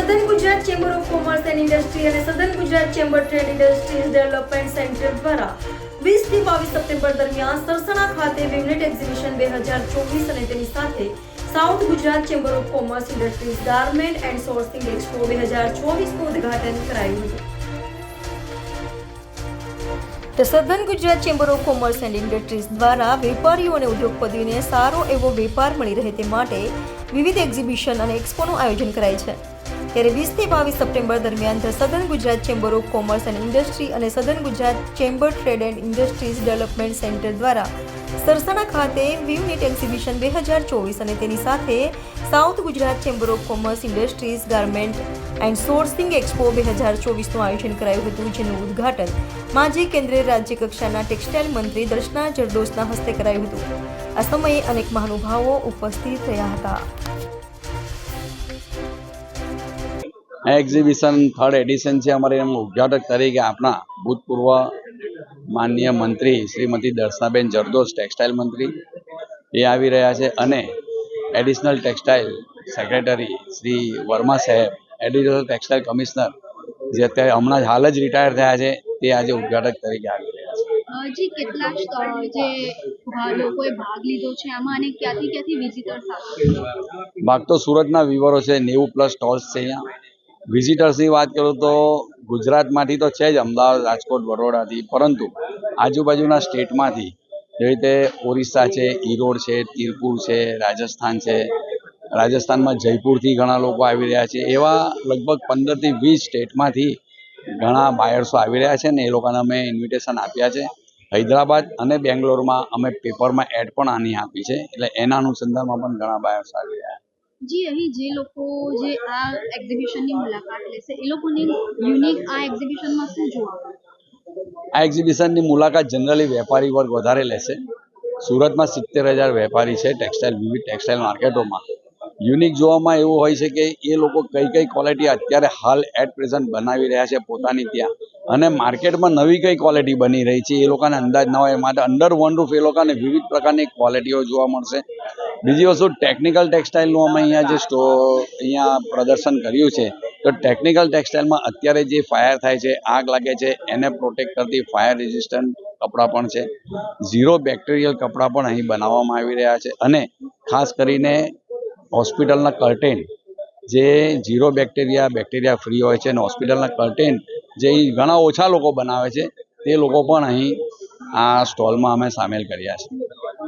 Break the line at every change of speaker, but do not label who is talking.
સધન Gujarat chamber of commerce and industry અને southern Gujarat chamber trade industries development centre દ્વારા 20 થી 22 સપ્ટેમ્બર દરમિયાન સરસણા ખાતે વેવનેટ એક્ઝિબિશન 2024 અને તેની સાથે south Gujarat chamber of commerce industries garment and sourcing expo 2024નું ઉદ્ઘાટન કરાયું હતું. Southern Gujarat chamber of commerce and industries દ્વારા વેપારીઓ અને ઉદ્યોગપતિઓને સારો એવો વેપાર મળી રહે તે માટે વિવિધ એક્ઝિબિશન અને એક્સપોનું આયોજન કરાય છે. ત્યારે 20 થી 22 સપ્ટેમ્બર દરમિયાન southern Gujarat chamber of commerce and industry અને southern Gujarat chamber trade and industries development centre દ્વારા સરસણા ખાતે વેવનેટ એક્ઝિબિશન 2024 અને તેની સાથે south Gujarat chamber of commerce industries garment and sourcing expo 2024નું આયોજન કરાયું હતું, જેનું ઉદ્ઘાટન માજી કેન્દ્રીય રાજ્ય કક્ષાના ટેક્સટાઇલ મંત્રી દર્શના જરદોશના હસ્તે કરાયું હતું. આ સમયે અનેક મહાનુભાવો ઉપસ્થિત રહ્યા હતા.
એક્ઝિબિશન થર્ડ એડિશન છે. અમારે એનું ઉદ્ઘાટક તરીકે આપણા ભૂતપૂર્વ માનનીય મંત્રી શ્રીમતી દર્શનાબેન જરદોશ ટેક્સટાઇલ મંત્રી એ આવી રહ્યા છે અને additional textile secretary Shri Verma સાહેબ, એડિશનલ ટેક્સટાઇલ કમિશનર જે અત્યારે હમણાં જ હાલ જ રિટાયર થયા છે તે આજે ઉદ્ઘાટક તરીકે આવી રહ્યા છે.
જી કેટલા જે લોકોએ ભાગ લીધો છે આમાં અને ક્યાંથી વિઝિટર્સ આવે?
ભાગ તો સુરતના વિવરો છે, 90+ સ્ટોલ્સ છે. અહીંયા વિઝિટર્સની વાત કરું તો ગુજરાતમાંથી તો છે જ, અમદાવાદ, રાજકોટ, બરોડાથી, પરંતુ આજુબાજુના સ્ટેટમાંથી જેવી રીતે ઓરિસ્સા છે, ઈરોડ છે, તિરપુર છે, રાજસ્થાન છે, રાજસ્થાનમાં જયપુરથી ઘણા લોકો આવી રહ્યા છે. એવા લગભગ 15 થી 20 સ્ટેટમાંથી ઘણા બાયર્સો આવી રહ્યા છે ને એ લોકોને અમે ઇન્વિટેશન આપ્યા છે. હૈદરાબાદ અને બેંગ્લોરમાં અમે પેપરમાં એડ પણ આની આપી છે, એટલે એના અનુસંધાનમાં પણ ઘણા બાયર્સ આવી રહ્યા છે.
જી અહીં જે લોકો જે આ એક્ઝિબિશનની મુલાકાત લેશે એ લોકોની યુનિક આ એક્ઝિબિશનમાં શું જોવા મળે?
આ એક્ઝિબિશનની મુલાકાત જનરલી વેપારી વર્ગ વધારે લેશે. સુરતમાં 70,000 વેપારી છે ટેક્સટાઇલ, વિવિધ ટેક્સટાઇલ માર્કેટોમાં. યુનિક જોવામાં એવું હોય છે કે એ લોકો કઈ ક્વોલિટી અત્યારે હાલ એટ પ્રેઝન્ટ બનાવી રહ્યા છે પોતાની ત્યાં, અને માર્કેટમાં નવી કઈ ક્વોલિટી બની રહી છે એ લોકોને અંદાજ ના હોય. માટે અંડર વન રૂફ એ લોકોને વિવિધ પ્રકારની ક્વોલિટીઓ જોવા મળશે. બીજી વસ્તુ ટેકનિકલ ટેક્સટાઇલનું અમે અહીંયા જે અહીંયા પ્રદર્શન કર્યું છે, તો ટેકનિકલ ટેક્સટાઇલમાં અત્યારે જે ફાયર થાય છે, આગ લાગે છે, એને પ્રોટેક્ટ કરતી ફાયર રેઝિસ્ટન્ટ કપડાં પણ છે. ઝીરો બેક્ટેરિયલ કપડાં પણ અહીં બનાવવામાં આવી રહ્યા છે અને ખાસ કરીને હોસ્પિટલના કર્ટેન જે ઝીરો બેક્ટેરિયા ફ્રી હોય છે અને હોસ્પિટલના કર્ટેન જે ઘણા ઓછા લોકો બનાવે છે તે લોકો પણ અહીં આ સ્ટોલમાં અમે સામેલ કર્યા છે.